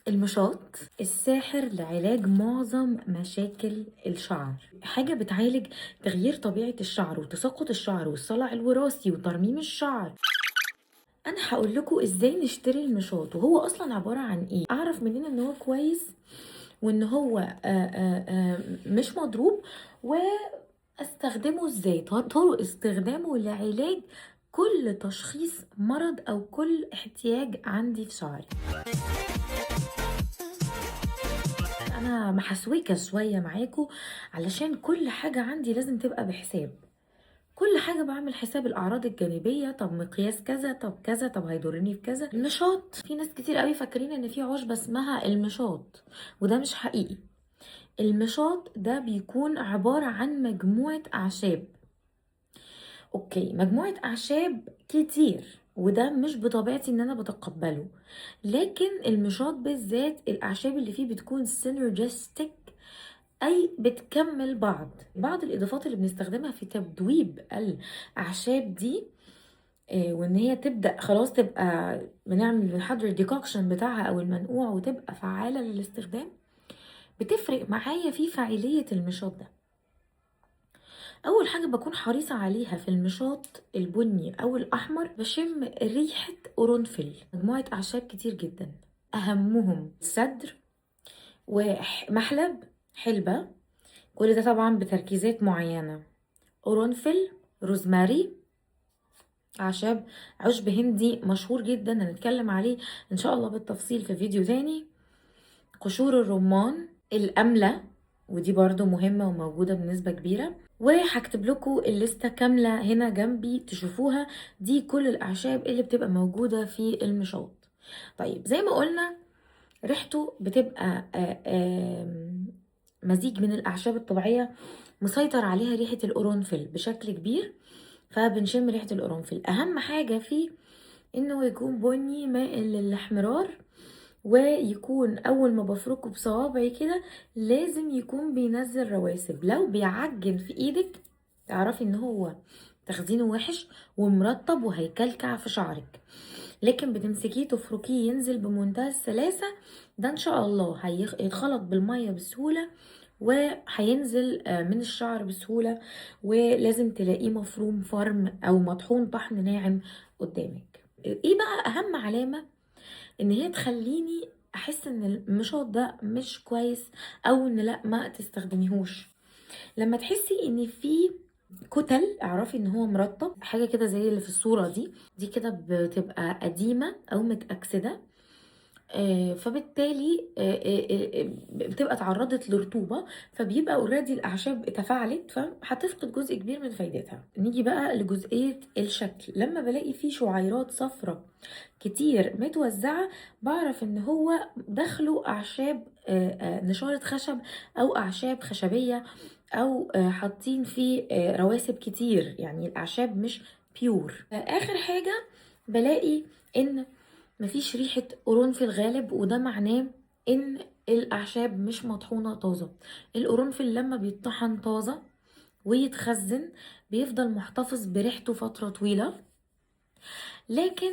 المشاط الساحر لعلاج معظم مشاكل الشعر، حاجة بتعالج تغيير طبيعة الشعر وتساقط الشعر والصلع الوراثي وترميم الشعر. انا هقول لكم ازاي نشتري المشاط وهو اصلا عبارة عن ايه، اعرف منين ان هو كويس وان هو مش مضروب، واستخدمه ازاي، طرق استخدامه لعلاج كل تشخيص مرض او كل احتياج عندي في شعري. انا محسوكه شويه معاكم علشان كل حاجه عندي لازم تبقى بحساب، كل حاجه بعمل حساب الاعراض الجانبيه، طب مقياس كذا، طب كذا، طب هيضرني في كذا. المشاط في ناس كتير قوي فاكرين ان في عشبه اسمها المشاط، وده مش حقيقي. المشاط ده بيكون عباره عن مجموعه اعشاب، اوكي، مجموعة اعشاب كتير، وده مش بطبيعتي ان انا بتقبله، لكن المشاط بالذات الاعشاب اللي فيه بتكون سينرجستيك، اي بتكمل بعض الاضافات اللي بنستخدمها في تدويب الاعشاب دي. وان هي تبدا خلاص تبقى بنحضر الديكوكشن بتاعها او المنقوع وتبقى فعاله للاستخدام، بتفرق معايا في فاعليه المشاط ده. اول حاجه بكون حريصه عليها في المشاط البني او الاحمر، بشم ريحه قرنفل، مجموعه اعشاب كتير جدا، اهمهم صدر ومحلب، حلبة، كل ده طبعا بتركيزات معينه، قرنفل، روزماري، اعشاب عشب هندي مشهور جدا هنتكلم عليه ان شاء الله بالتفصيل في فيديو تاني، قشور الرمان، الأملة، ودي برضو مهمة وموجودة بنسبة كبيرة، وهكتب لكم الليستة كاملة هنا جنبي تشوفوها، دي كل الأعشاب اللي بتبقى موجودة في المشاط. طيب زي ما قلنا ريحته بتبقى مزيج من الأعشاب الطبيعية، مسيطر عليها ريحة القرنفل بشكل كبير، فبنشم ريحة القرنفل. أهم حاجة فيه إنه يكون بني مائل للاحمرار، ويكون اول ما بفركه بصوابعي كده لازم يكون بينزل رواسب، لو بيعجن في ايدك تعرفي ان هو تخزينه وحش ومرطب وهيكلكع في شعرك، لكن بتمسكيه تفركيه ينزل بمنتهى السلاسة، ده ان شاء الله هيتخلط بالمية بسهولة وهينزل من الشعر بسهولة، ولازم تلاقيه مفروم فرم او مطحون طحن ناعم قدامك. ايه بقى اهم علامة ان هي تخليني احس ان المشط ده مش كويس او ان لا ما تستخدميهوش؟ لما تحسي ان في كتل اعرفي ان هو مرطب، حاجه كده زي اللي في الصوره دي كده بتبقى قديمه او متاكسده، فبالتالي بتبقى اتعرضت لرطوبة، فبيبقى اوريدي الأعشاب تفاعلت فهتفقد جزء كبير من فايدتها. نيجي بقى لجزئية الشكل، لما بلاقي فيه شعيرات صفرة كتير متوزعة بعرف ان هو داخله أعشاب نشارة خشب أو أعشاب خشبية، أو حاطين فيه رواسب كتير، يعني الأعشاب مش بيور. آخر حاجة بلاقي ان مفيش ريحة قرنفل غالب، وده معناه ان الاعشاب مش مطحونة طازة. القرنفل لما بيتطحن طازة ويتخزن بيفضل محتفظ بريحته فترة طويلة، لكن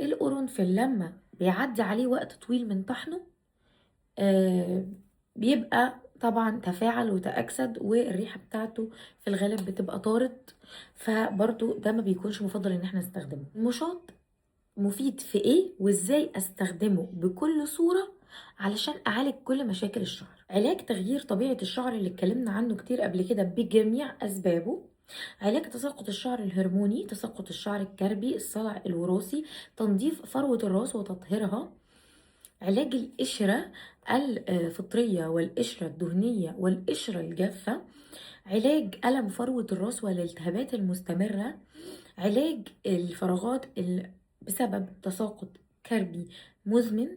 القرنفل لما بيعدي عليه وقت طويل من طحنه بيبقى طبعا تفاعل وتأكسد والريحة بتاعته في الغالب بتبقى طارت، فبرضو ده ما بيكونش مفضل ان احنا نستخدمه. المشاط مفيد في ايه وازاي استخدمه بكل صورة علشان اعالج كل مشاكل الشعر؟ علاج تغيير طبيعة الشعر اللي اتكلمنا عنه كتير قبل كده بجميع اسبابه، علاج تساقط الشعر الهرموني، تساقط الشعر الكربي، الصلع الوراثي، تنظيف فروة الراس وتطهيرها، علاج القشرة الفطرية والقشرة الدهنية والقشرة الجافة، علاج ألم فروة الراس والالتهابات المستمرة، علاج الفراغات بسبب تساقط كربي مزمن،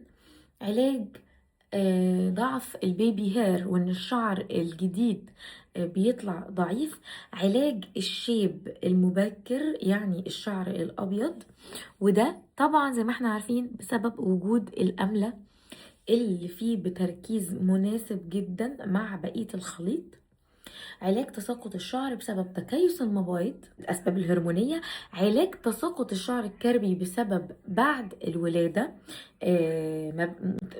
علاج ضعف البيبي هير وان الشعر الجديد بيطلع ضعيف، علاج الشيب المبكر يعني الشعر الابيض، وده طبعا زي ما احنا عارفين بسبب وجود الأملة اللي فيه بتركيز مناسب جدا مع بقية الخليط. علاج تساقط الشعر بسبب تكيس المبايض، الأسباب الهرمونية، علاج تساقط الشعر الكربي بسبب بعد الولادة.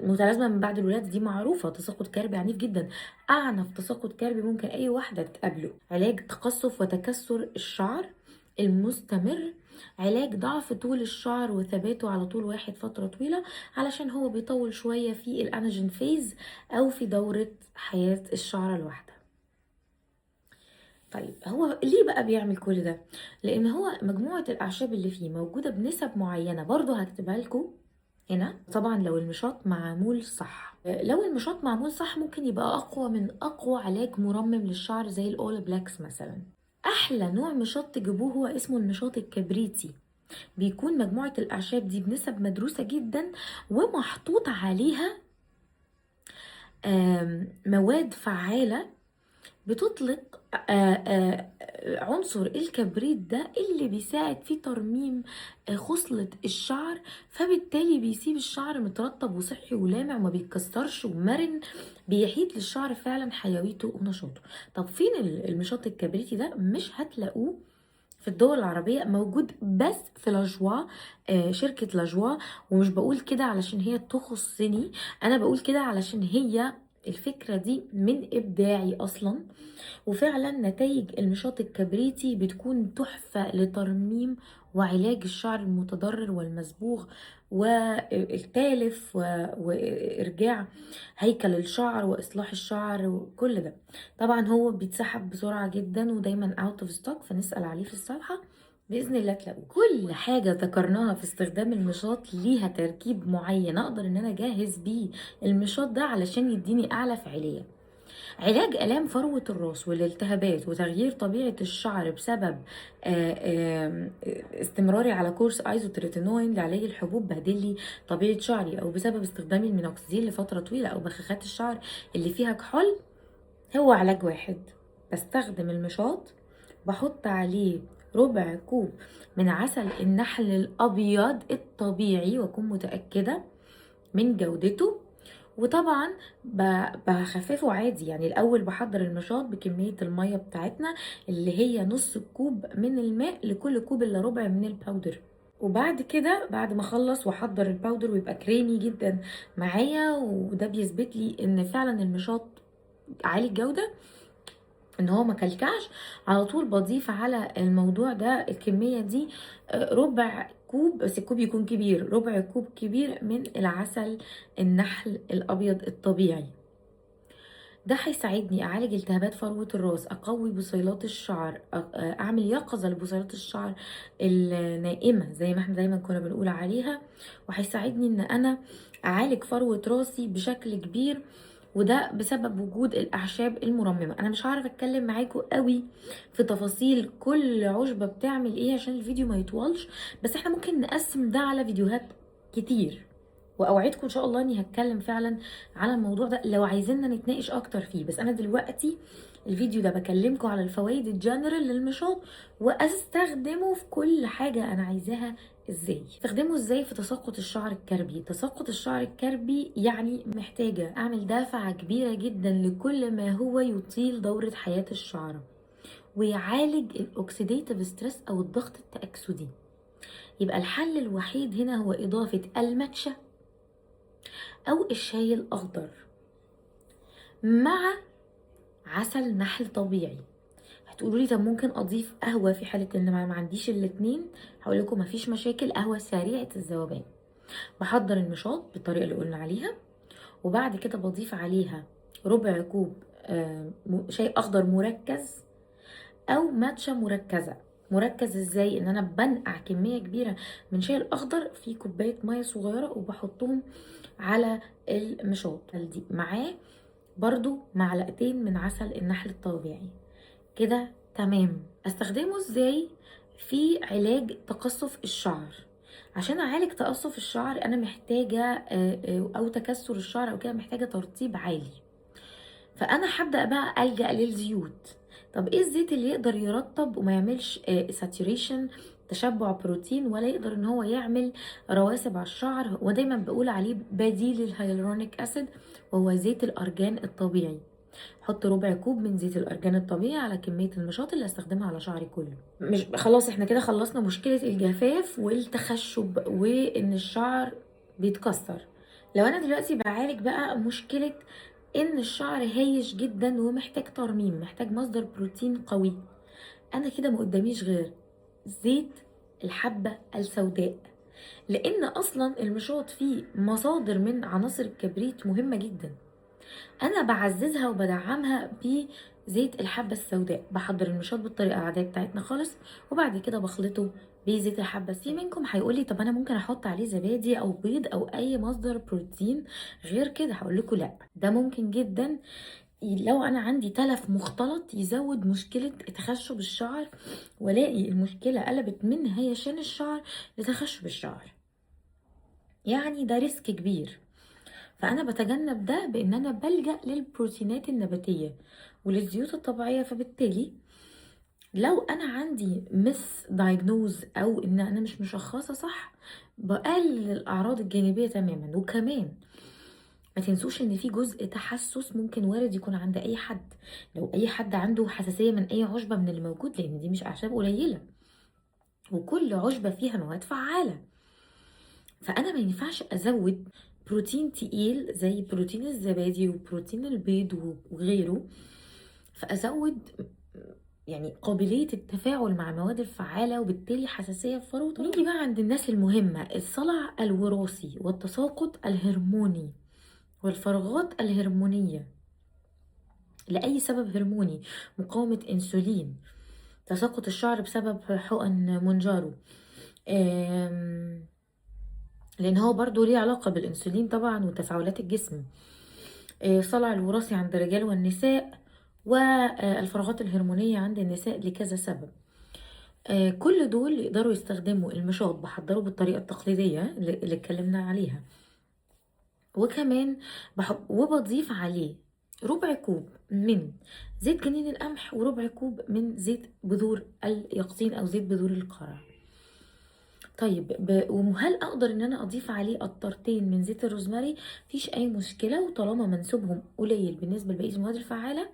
متلازمة من بعد الولادة دي معروفة، تساقط كربي عنيف جدا، أعنف تساقط كربي ممكن أي واحدة تقابله. علاج تقصف وتكسر الشعر المستمر، علاج ضعف طول الشعر وثباته على طول واحد فترة طويلة، علشان هو بيطول شوية في الاناجين فيز أو في دورة حياة الشعر الواحدة. طيب هو ليه بقى بيعمل كل ده؟ لان هو مجموعة الاعشاب اللي فيه موجودة بنسب معينة، برضو هكتبها لكم هنا. طبعا لو المشاط معمول صح، لو المشاط معمول صح ممكن يبقى اقوى من اقوى علاج مرمم للشعر زي الاول بلاكس مثلا. احلى نوع مشاط تجيبوه هو اسمه المشاط الكبريتي، بيكون مجموعة الاعشاب دي بنسب مدروسة جدا ومحطوط عليها مواد فعالة بتطلق عنصر الكبريت ده اللي بيساعد في ترميم خصلة الشعر، فبالتالي بيسيب الشعر مترطب وصحي ولامع وما بيتكسرش ومرن، بيعيد للشعر فعلا حيويته ونشاطه. طب فين المشط الكبريتي ده؟ مش هتلاقوه في الدول العربية، موجود بس في لاجوا، شركة لاجوا. ومش بقول كده علشان هي تخصني، انا بقول كده علشان هي الفكرة دي من ابداعي اصلا. وفعلا نتائج المشاط الكبريتي بتكون تحفة لترميم وعلاج الشعر المتضرر والمصبوغ والتالف وإرجاع هيكل الشعر وإصلاح الشعر وكل ده. طبعا هو بيتسحب بسرعة جدا ودايما اوت اوف ستوك، فنسأل عليه في الصفحة بإذن الله تلاقوه. كل حاجة ذكرناها في استخدام المشاط ليها تركيب معين أقدر إن أنا أجهز بيه المشاط ده علشان يديني أعلى فعالية. علاج آلام فروة الراس والالتهابات وتغيير طبيعة الشعر بسبب استمراري على كورس ايزوتريتينوين لعلاج الحبوب بهدلي طبيعة شعري، او بسبب استخدامي المينوكسيديل لفترة طويلة، او بخاخات الشعر اللي فيها كحول، هو علاج واحد. بستخدم المشاط، بحط عليه ربع كوب من عسل النحل الابيض الطبيعي واكون متأكدة من جودته، وطبعا بخففه عادي. يعني الاول بحضر المشاط بكميه الميه بتاعتنا اللي هي نص كوب من الماء لكل كوب الا ربع من الباودر. وبعد كده بعد ما اخلص واحضر الباودر ويبقى كريمي جدا معايا، وده بيثبت لي ان فعلا المشاط عالي الجوده، ان هو ما كلكعش، على طول بضيف على الموضوع ده الكميه دي ربع كوب، بس الكوب يكون كبير، ربع كوب كبير من العسل النحل الابيض الطبيعي. ده هيساعدني اعالج التهابات فروة الراس، اقوي بصيلات الشعر، اعمل يقظة لبصيلات الشعر النائمة زي ما احنا دايما كنا بنقول عليها، وهيساعدني ان انا اعالج فروة راسي بشكل كبير، وده بسبب وجود الاعشاب المرممه. انا مش هعرف اتكلم معاكم قوي في تفاصيل كل عشبه بتعمل ايه عشان الفيديو ما يطولش، بس احنا ممكن نقسم ده على فيديوهات كتير، واوعدكم ان شاء الله اني هتكلم فعلا على الموضوع ده لو عايزيننا نتناقش اكتر فيه. بس انا دلوقتي الفيديو ده بكلمكم على الفوائد الجنرال للمشاط، واستخدمه في كل حاجه انا عايزاها ازاي. استخدمه ازاي في تساقط الشعر الكربي؟ تساقط الشعر الكربي يعني محتاجه اعمل دافعه كبيره جدا لكل ما هو يطيل دوره حياه الشعر ويعالج الاوكسيديتيف ستريس او الضغط التاكسدي. يبقى الحل الوحيد هنا هو اضافه الماتشا او الشاي الاخضر مع عسل نحل طبيعي. هتقولوا لي طب ممكن اضيف قهوه في حاله ان ما عنديش الاتنين؟ هقول لكم مفيش مشاكل، قهوه سريعه الذوبان. بحضر المشاط بالطريقه اللي قلنا عليها، وبعد كده بضيف عليها ربع كوب شاي اخضر مركز او ماتشا مركزه. مركز ازاي؟ ان انا بنقع كميه كبيره من شاي الاخضر في كوبايه ميه صغيره وبحطهم على المشاط دي، معاه برضو معلقتين من عسل النحل الطبيعي. كده تمام. استخدمه ازاي في علاج تقصف الشعر؟ عشان اعالج تقصف الشعر انا محتاجه او تكسر الشعر او كده محتاجه ترطيب عالي، فانا هبدا بقى الجا للزيوت. طب ايه الزيت اللي يقدر يرطب وما يعملش ساتوريشن تشبع بروتين، ولا يقدر ان هو يعمل رواسب على الشعر؟ ودايما بقول عليه بديل الهيالورونيك اسيد، وهو زيت الارجان الطبيعي. احط ربع كوب من زيت الارجان الطبيعي على كميه المشاط اللي هستخدمها على شعري كله. مش خلاص احنا كده خلصنا مشكله الجفاف والتخشب وان الشعر بيتكسر. لو انا دلوقتي بعالج بقى مشكله ان الشعر هايش جدا ومحتاج ترميم، محتاج مصدر بروتين قوي، انا كده ما قداميش غير زيت الحبه السوداء. لان اصلا المشاط فيه مصادر من عناصر الكبريت مهمه جدا، انا بعززها وبدعمها بزيت الحبه السوداء. بحضر المشاط بالطريقه العاديه بتاعتنا خالص، وبعد كده بخلطه بزيت الحبه. في منكم هيقولي طب انا ممكن احط عليه زبادي او بيض او اي مصدر بروتين غير كده؟ هقول لكم لا، ده ممكن جدا لو انا عندي تلف مختلط يزود مشكله تخشب الشعر، والاقي المشكله قلبت من هيشان الشعر لتخشب الشعر، يعني ده ريسك كبير. فانا بتجنب ده بان انا بلجأ للبروتينات النباتية وللزيوت الطبيعية. فبالتالي لو انا عندي مس دايجنوز او ان انا مش مشخصة صح، بقلل الاعراض الجانبية تماما. وكمان ما تنسوش ان في جزء تحسس ممكن وارد يكون عند اي حد. لو اي حد عنده حساسية من اي عشبة من اللي موجود، لان دي مش اعشاب قليلة وكل عشبة فيها مواد فعالة، فانا ما ينفعش ازود بروتين تقيل زي بروتين الزبادي وبروتين البيض وغيره، فازود يعني قابلية التفاعل مع المواد الفعالة وبالتالي حساسية في فروة. نيجي بقى عند الناس المهمة، الصلع الوراثي والتساقط الهرموني والفراغات الهرمونية لأي سبب هرموني، مقاومة أنسولين، تساقط الشعر بسبب حقن مونجارو، لان هو برضو ليه علاقة بالانسولين طبعا وتفاعلات الجسم، صلع الوراثي عند الرجال والنساء، والفراغات الهرمونية عند النساء لكذا سبب. كل دول يقدروا يستخدموا المشاط، بحضره بالطريقة التقليدية اللي اتكلمنا عليها، وكمان وبضيف عليه ربع كوب من زيت جنين القمح وربع كوب من زيت بذور اليقطين او زيت بذور القرع. طيب وهل اقدر ان انا اضيف عليه قطرتين من زيت الروزماري؟ مفيش اي مشكله، وطالما منسوبهم قليل بالنسبه لبقيه المواد الفعاله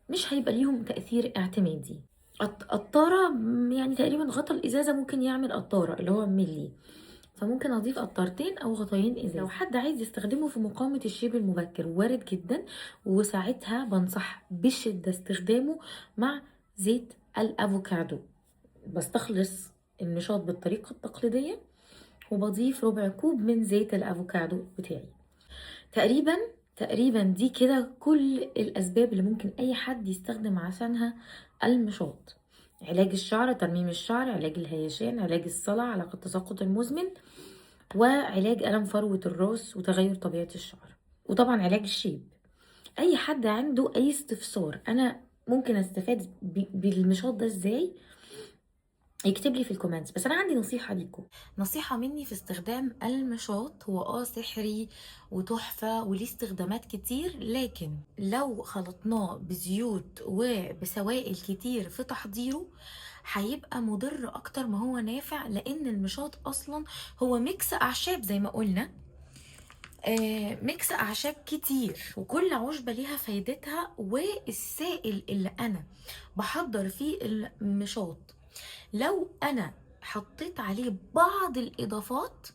مش هيبقى ليهم تاثير اعتمادي. قطاره يعني تقريبا غطا الازازه ممكن يعمل قطاره اللي هو ملي، فممكن اضيف قطرتين او غطيين ازازه. لو حد عايز يستخدمه في مقاومه الشيب المبكر وارد جدا، وساعتها بنصح بشده استخدامه مع زيت الافوكادو. بستخلص المشاط بالطريقة التقليدية وبضيف ربع كوب من زيت الافوكادو بتاعي. تقريبا دي كده كل الاسباب اللي ممكن اي حد يستخدم عشانها المشاط: علاج الشعر، ترميم الشعر، علاج الهيشان، علاج الصلع، علاج التساقط المزمن، وعلاج الم فروة الراس وتغير طبيعة الشعر، وطبعا علاج الشيب. اي حد عنده اي استفسار انا ممكن استفاد بالمشاط ده ازاي يكتب لي في الكومنتس. بس انا عندي نصيحه ليكم، نصيحه مني في استخدام المشاط. هو سحري وتحفه وليه استخدامات كتير، لكن لو خلطناه بزيوت وبسوائل كتير في تحضيره هيبقى مضر اكتر ما هو نافع، لان المشاط اصلا هو ميكس اعشاب زي ما قلنا، ميكس اعشاب كتير وكل عشبة ليها فايدتها. والسائل اللي انا بحضر فيه المشاط لو انا حطيت عليه بعض الاضافات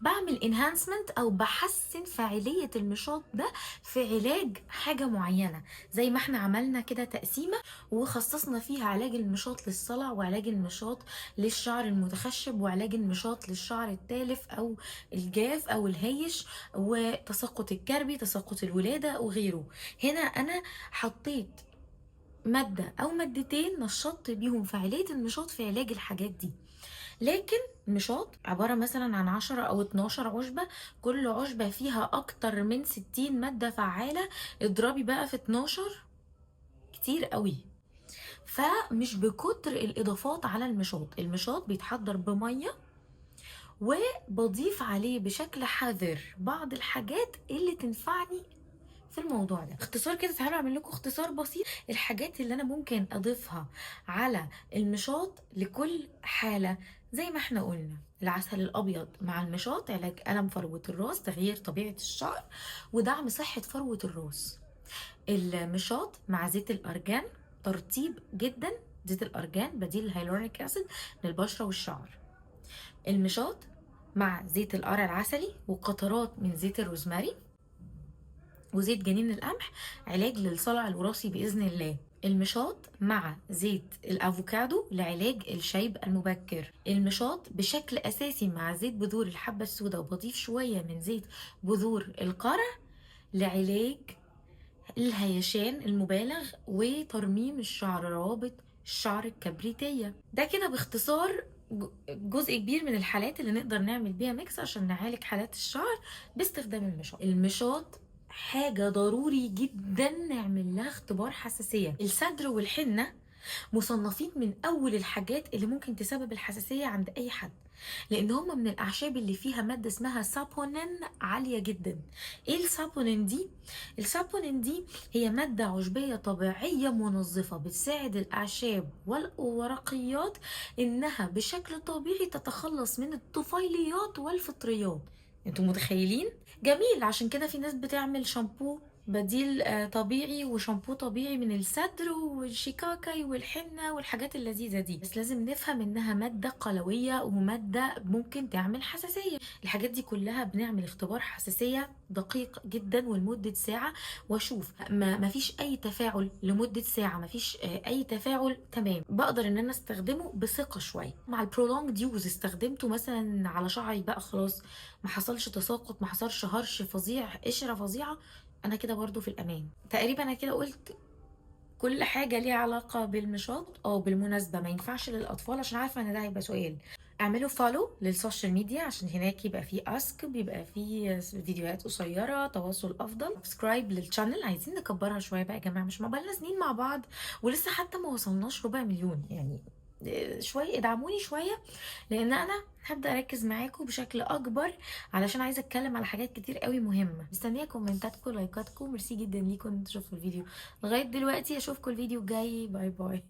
بعمل انهانسمنت او بحسن فاعلية المشاط ده في علاج حاجة معينة، زي ما احنا عملنا كده تقسيمة وخصصنا فيها علاج المشاط للصلع، وعلاج المشاط للشعر المتخشب، وعلاج المشاط للشعر التالف او الجاف او الهيش، وتساقط الكربي، تساقط الولادة وغيره. هنا انا حطيت مادة أو مادتين نشطت بيهم فعالية المشاط في علاج الحاجات دي. لكن المشاط عبارة مثلا عن 10 أو 12 عشبة، كل عشبة فيها أكتر من 60 مادة فعالة، اضربي بقى في 12 كتير قوي. فمش بكتر الإضافات على المشاط. المشاط بيتحضر بمية وبضيف عليه بشكل حذر بعض الحاجات اللي تنفعني في الموضوع ده. اختصار كده، تعالوا اعمل لكم اختصار بسيط الحاجات اللي انا ممكن اضيفها على المشاط لكل حاله. زي ما احنا قلنا، العسل الابيض مع المشاط علاج الم فروه الراس، تغيير طبيعه الشعر، ودعم صحه فروه الراس. المشاط مع زيت الارجان ترطيب جدا. زيت الارجان بديل الهيالورونيك اسيد للبشره والشعر. المشاط مع زيت القرع العسلي وقطرات من زيت الروزماري وزيت جنين القمح علاج للصلع الوراثي بإذن الله. المشاط مع زيت الافوكادو لعلاج الشيب المبكر. المشاط بشكل اساسي مع زيت بذور الحبة السوداء، وبضيف شوية من زيت بذور القرع لعلاج الهيشان المبالغ وترميم الشعر، روابط الشعر الكبريتية. ده كده باختصار جزء كبير من الحالات اللي نقدر نعمل بيها ميكس عشان نعالج حالات الشعر باستخدام المشاط. المشاط حاجة ضروري جدا نعمل لها اختبار حساسية. الصدر والحنة مصنفين من اول الحاجات اللي ممكن تسبب الحساسية عند اي حد، لان هم من الاعشاب اللي فيها مادة اسمها سابونين عالية جدا. ايه السابونين دي؟ السابونين دي هي مادة عشبية طبيعية منظفة بتساعد الاعشاب والورقيات انها بشكل طبيعي تتخلص من الطفيليات والفطريات. انتوا متخيلين؟ جميل. عشان كده في ناس بتعمل شامبو بديل طبيعي وشامبو طبيعي من الصدر والشيكاكاي والحنة والحاجات اللذيذة دي، بس لازم نفهم انها مادة قلوية ومادة ممكن تعمل حساسية. الحاجات دي كلها بنعمل اختبار حساسية دقيق جدا ولمدة ساعة، واشوف ما فيش اي تفاعل لمدة ساعة، ما فيش اي تفاعل، تمام، بقدر ان انا استخدمه بثقة شوية. مع البرولونج يوز استخدمته مثلا على شعري بقى خلاص ما حصلش تساقط، ما حصلش هرش فظيع، قشرة فظيعة، انا كده برضو في الامان. تقريبا انا كده قلت كل حاجه ليها علاقه بالمشاط. بالمناسبه ما ينفعش للاطفال، عشان عارفه ان ده هيبقى سؤال. اعملوا فولو للسوشيال ميديا عشان هناك يبقى فيه اسك، بيبقى فيه فيديوهات قصيره، تواصل افضل. سبسكرايب للشانل، عايزين نكبرها شويه بقى يا جماعه، مش بقالنا سنين مع بعض ولسه حتى ما وصلناش ربع مليون يعني. شويه ادعموني شويه، لان انا هبدا اركز معاكم بشكل اكبر علشان عايزه اتكلم على حاجات كتير قوي مهمه. مستنيه كومنتاتكم ولايكاتكم، ميرسي جدا ليكم انتوا شفتوا الفيديو لغايه دلوقتي. اشوفكم الفيديو الجاي، باي باي.